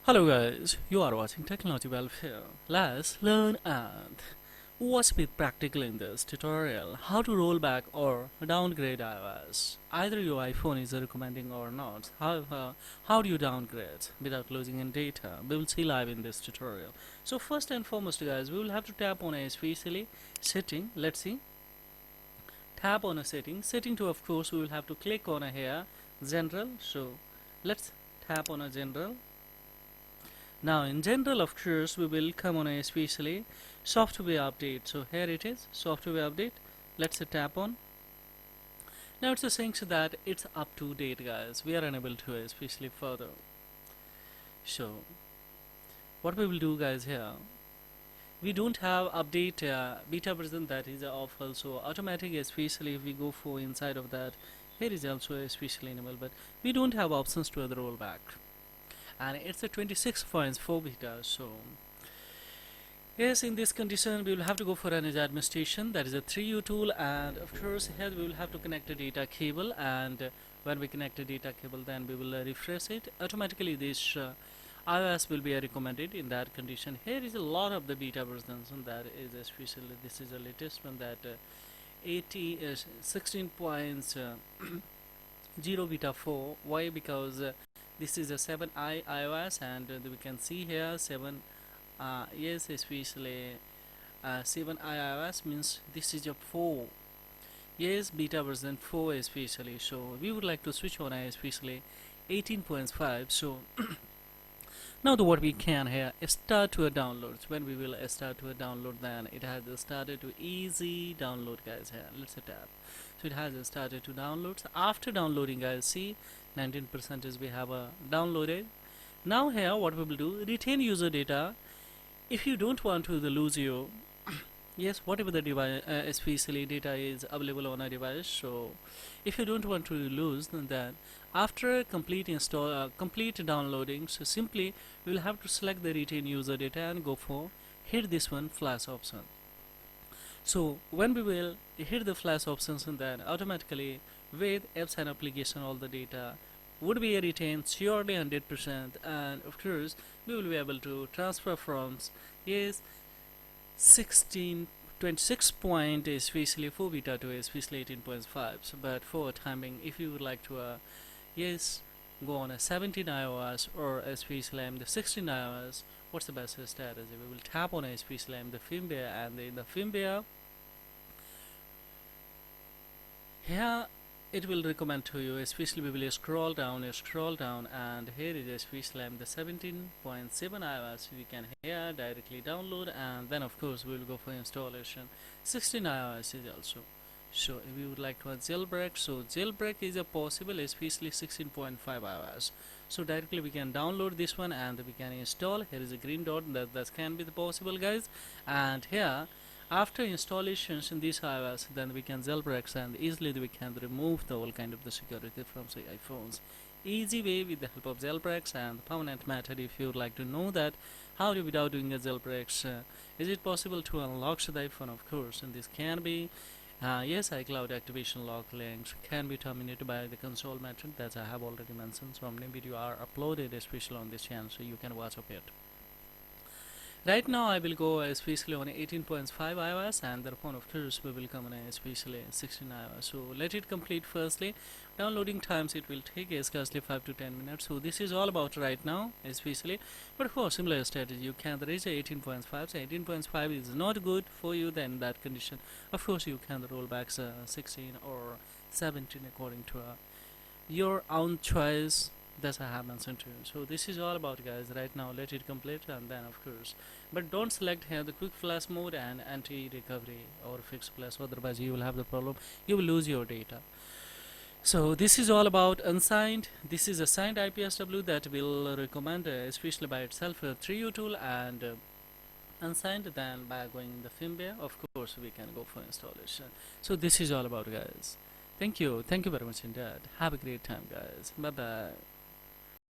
Hello guys, you are watching Technology Welfare. Let's learn and what's be practical in this tutorial. How to roll back or downgrade iOS. Either your iPhone is recommending or not. However, how do you downgrade without losing in data? We will see live in this tutorial. So first and foremost guys, we will have to tap on a especially setting. Let's see. Tap on a setting to, of course we will have to click on a here general. So let's tap on a general. Now in general, of course, we will come on a especially software update. So here it is, software update. Let's tap on. Now it's saying so that it's up to date guys. We are unable to especially further. So what we will do guys here, we don't have update beta version that is off also automatic, especially if we go for inside of that. Here is also especially enabled, but we don't have options to other rollback. And it's a 26.4 beta. So yes, in this condition we will have to go for an administration, that is a 3U tool, and of course here we will have to connect a data cable, and when we connect a data cable then we will refresh it automatically. This iOS will be recommended in that condition. Here is a lot of the beta versions, and that is especially this is the latest one, that 16.0 beta 4. Why? Because this is a 7i iOS, and we can see here 7 yes, especially 7i iOS means this is a 4, yes, beta version 4 especially. So we would like to switch on especially 18.5. so now what we can here start to a downloads. When we will start to a download, then it has started to easy download guys. Here let's tap. So it has started to download. So after downloading guys, see 19% is we have downloaded. Now here what we will do, retain user data. If you don't want to lose your yes, whatever the device especially data is available on a device. So if you don't want to lose, then after complete install complete downloading, so simply we will have to select the retain user data and go for hit this one flash option. So when we will hit the flash options, and then automatically with apps and application all the data would be retained surely 100%, and of course we will be able to transfer from yes 26 point especially 4 beta to especially 18.5. So, but for timing, if you would like to yes go on a 17 iOS or especially the 16 iOS, what's the best strategy? We will tap on especially the firmware, and in the firmware here it will recommend to you, especially we will scroll down, and here is especially the 17.7 iOS. We can here directly download, and then of course we will go for installation. 16 iOS is also. So if you would like to have jailbreak, so jailbreak is a possible, especially 16.5 iOS. So directly we can download this one and we can install. Here is a green dot, that can be the possible guys. And here after installations in this iOS, then we can jailbreak, and easily we can remove the all kind of the security from say iPhones. Easy way with the help of jailbreaks and permanent method. If you would like to know that how do without doing a jailbreaks, is it possible to unlock the iPhone? Of course, and this can be yes, iCloud activation lock links can be terminated by the console method that I have already mentioned. So many videos are uploaded especially on this channel, so you can watch up it. Right now I will go especially on 18.5 iOS, and thereupon of course we will come on especially 16 iOS. So let it complete firstly. Downloading times it will take scarcely 5 to 10 minutes. So this is all about right now especially, but for similar strategy you can reach 18.5. So 18.5 is not good for you, then in that condition of course you can roll back 16 or 17 according to your own choice. That's I have mentioned to you. So this is all about guys right now. Let it complete, and then of course, but don't select here the quick flash mode and anti-recovery or fix flash, otherwise you will have the problem, you will lose your data. So this is all about Unsigned. This is a signed IPSW that will recommend especially by itself a 3U tool, and Unsigned, then by going in the firmware of course we can go for installation. So this is all about guys. Thank you very much indeed. Have a great time guys. Bye bye.